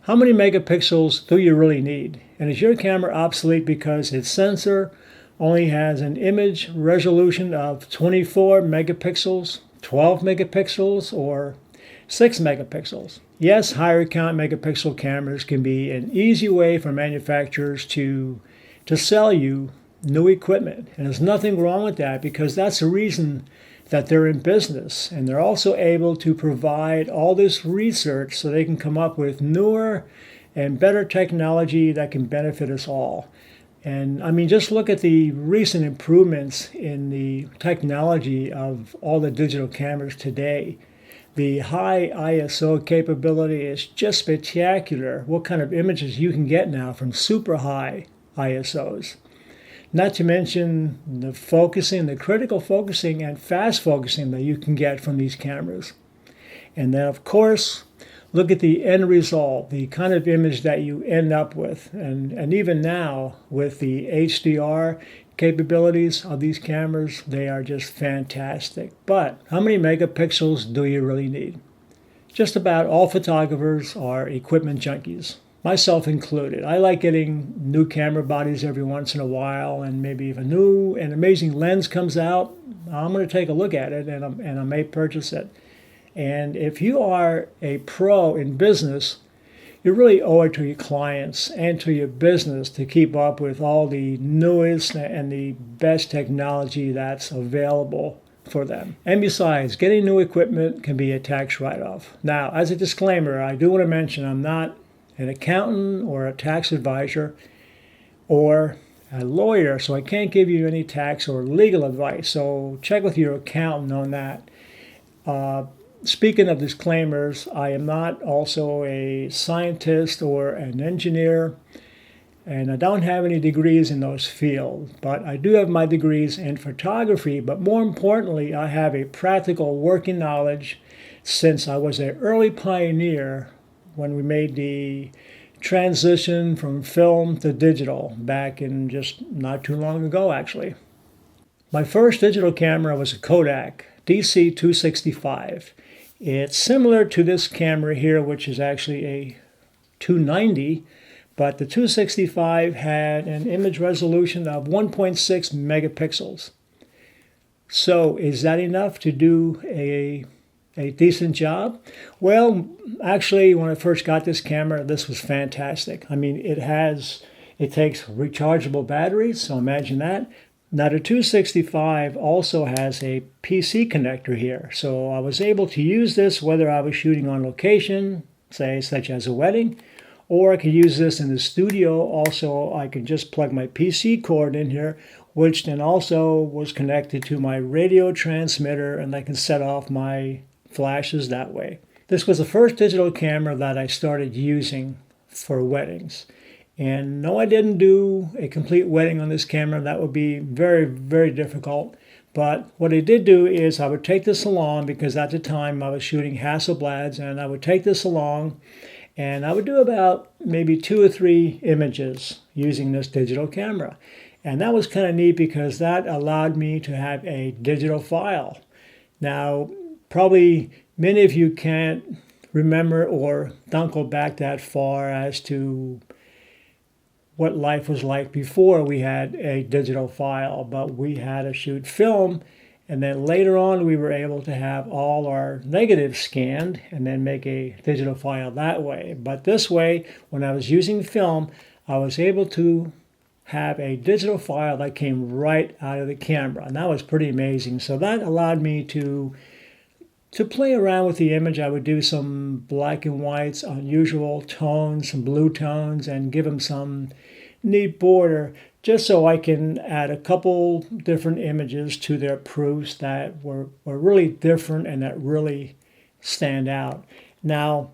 How many megapixels do you really need? And is your camera obsolete because its sensor only has an image resolution of 24 megapixels, 12 megapixels, or 6 megapixels? Yes, higher count megapixel cameras can be an easy way for manufacturers to sell you new equipment. And there's nothing wrong with that because that's the reason that they're in business, and they're also able to provide all this research so they can come up with newer and better technology that can benefit us all. And I mean, just look at the recent improvements in the technology of all the digital cameras today. The high ISO capability is just spectacular. What kind of images you can get now from super high ISOs. Not to mention the focusing, the critical focusing and fast focusing that you can get from these cameras. And then, of course, look at the end result, the kind of image that you end up with. And even now, with the HDR capabilities of these cameras, they are just fantastic. But how many megapixels do you really need? Just about all photographers are equipment junkies, myself included. I like getting new camera bodies every once in a while, and maybe if a new and amazing lens comes out, I'm going to take a look at it and I may purchase it. And if you are a pro in business, you really owe it to your clients and to your business to keep up with all the newest and the best technology that's available for them. And besides, getting new equipment can be a tax write-off. Now, as a disclaimer, I do want to mention I'm not an accountant or a tax advisor or a lawyer, so I can't give you any tax or legal advice. So check with your accountant on that. Speaking of disclaimers, I am not also a scientist or an engineer, and I don't have any degrees in those fields, but I do have my degrees in photography. But more importantly, I have a practical working knowledge since I was an early pioneer when we made the transition from film to digital back in just not too long ago, actually. My first digital camera was a Kodak DC-265. It's similar to this camera here, which is actually a 290, but the 265 had an image resolution of 1.6 megapixels. So is that enough to do a decent job? Well, actually, when I first got this camera, this was fantastic. I mean, it takes rechargeable batteries, so imagine that. Now, the 265 also has a PC connector here, so I was able to use this whether I was shooting on location, say, such as a wedding, or I could use this in the studio. Also, I could just plug my PC cord in here, which then also was connected to my radio transmitter, and I can set off my flashes that way. This was the first digital camera that I started using for weddings. And no, I didn't do a complete wedding on this camera. That would be very, very difficult. But what I did do is I would take this along, because at the time I was shooting Hasselblads, and I would take this along and I would do about maybe 2 or 3 images using this digital camera. And that was kind of neat because that allowed me to have a digital file. Now, probably many of you can't remember or don't go back that far as to what life was like before we had a digital file, but we had to shoot film, and then later on we were able to have all our negatives scanned and then make a digital file that way. But this way, when I was using film, I was able to have a digital file that came right out of the camera, and that was pretty amazing. So that allowed me to play around with the image. I would do some black and whites, unusual tones, some blue tones, and give them some neat border, just so I can add a couple different images to their proofs that were really different and that really stand out. Now,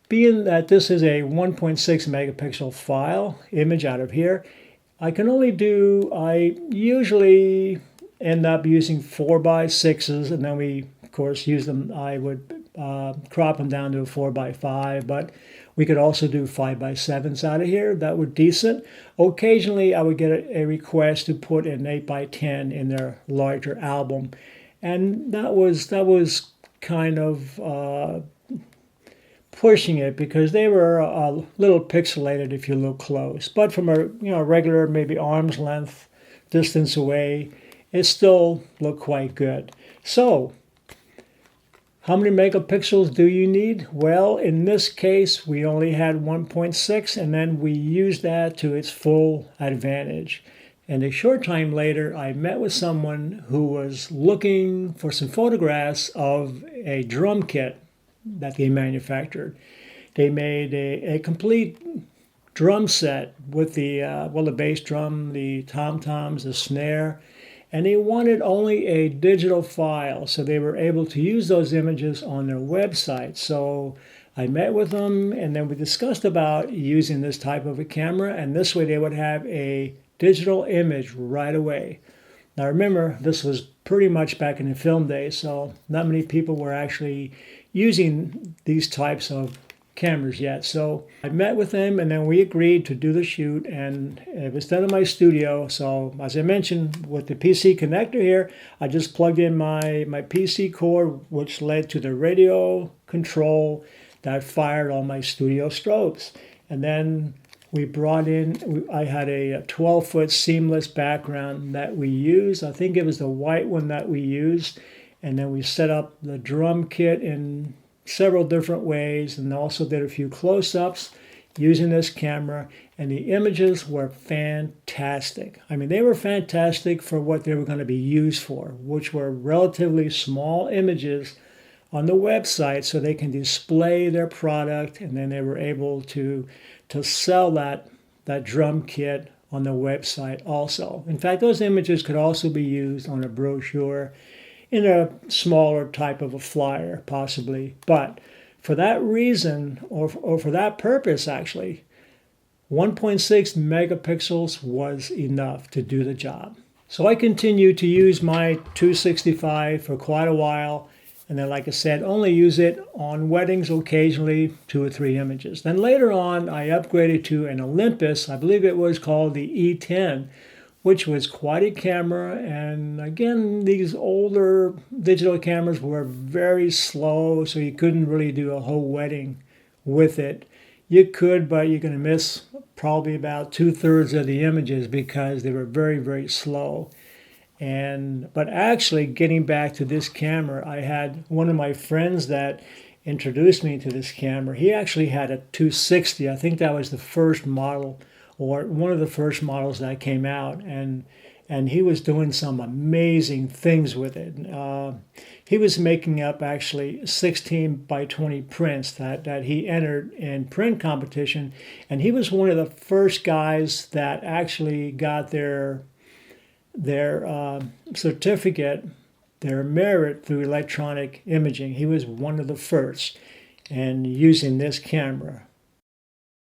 being that this is a 1.6 megapixel file image out of here, I usually end up using 4x6s, and then we of course use them. I would crop them down to a 4x5, but we could also do 5x7s out of here. That were decent. Occasionally I would get a request to put an 8x10 in their larger album, and that was kind of pushing it because they were a little pixelated if you look close. But from a regular maybe arm's length distance away, it still looked quite good. So how many megapixels do you need? Well, in this case, we only had 1.6, and then we used that to its full advantage. And a short time later, I met with someone who was looking for some photographs of a drum kit that they manufactured. They made a complete drum set with the bass drum, the tom-toms, the snare, and they wanted only a digital file, so they were able to use those images on their website. So I met with them, and then we discussed about using this type of a camera, and this way they would have a digital image right away. Now remember, this was pretty much back in the film days, so not many people were actually using these types of cameras yet. So I met with them, and then we agreed to do the shoot, and it was done in my studio. So as I mentioned, with the PC connector here, I just plugged in my PC cord, which led to the radio control that fired all my studio strobes. And then we brought in, I had a 12-foot seamless background that we used. I think it was the white one that we used. And then we set up the drum kit in several different ways, and also did a few close-ups using this camera, and the images were fantastic. I mean, they were fantastic for what they were going to be used for, which were relatively small images on the website so they can display their product, and then they were able to sell that drum kit on the website also. In fact, those images could also be used on a brochure in a smaller type of a flyer, possibly. But for that reason, or for that purpose, actually, 1.6 megapixels was enough to do the job. So I continued to use my 265 for quite a while, and then, like I said, only use it on weddings occasionally, 2 or 3 images. Then later on, I upgraded to an Olympus, I believe it was called the E10, which was quite a camera. And again, these older digital cameras were very slow, so you couldn't really do a whole wedding with it. You could, but you're going to miss probably about 2/3 of the images because they were very, very slow. But actually, getting back to this camera, I had one of my friends that introduced me to this camera. He actually had a 260. I think that was the first model, or one of the first models that came out, and he was doing some amazing things with it. He was making up actually 16 by 20 prints that he entered in print competition, and he was one of the first guys that actually got their certificate, their merit through electronic imaging. He was one of the first, and using this camera.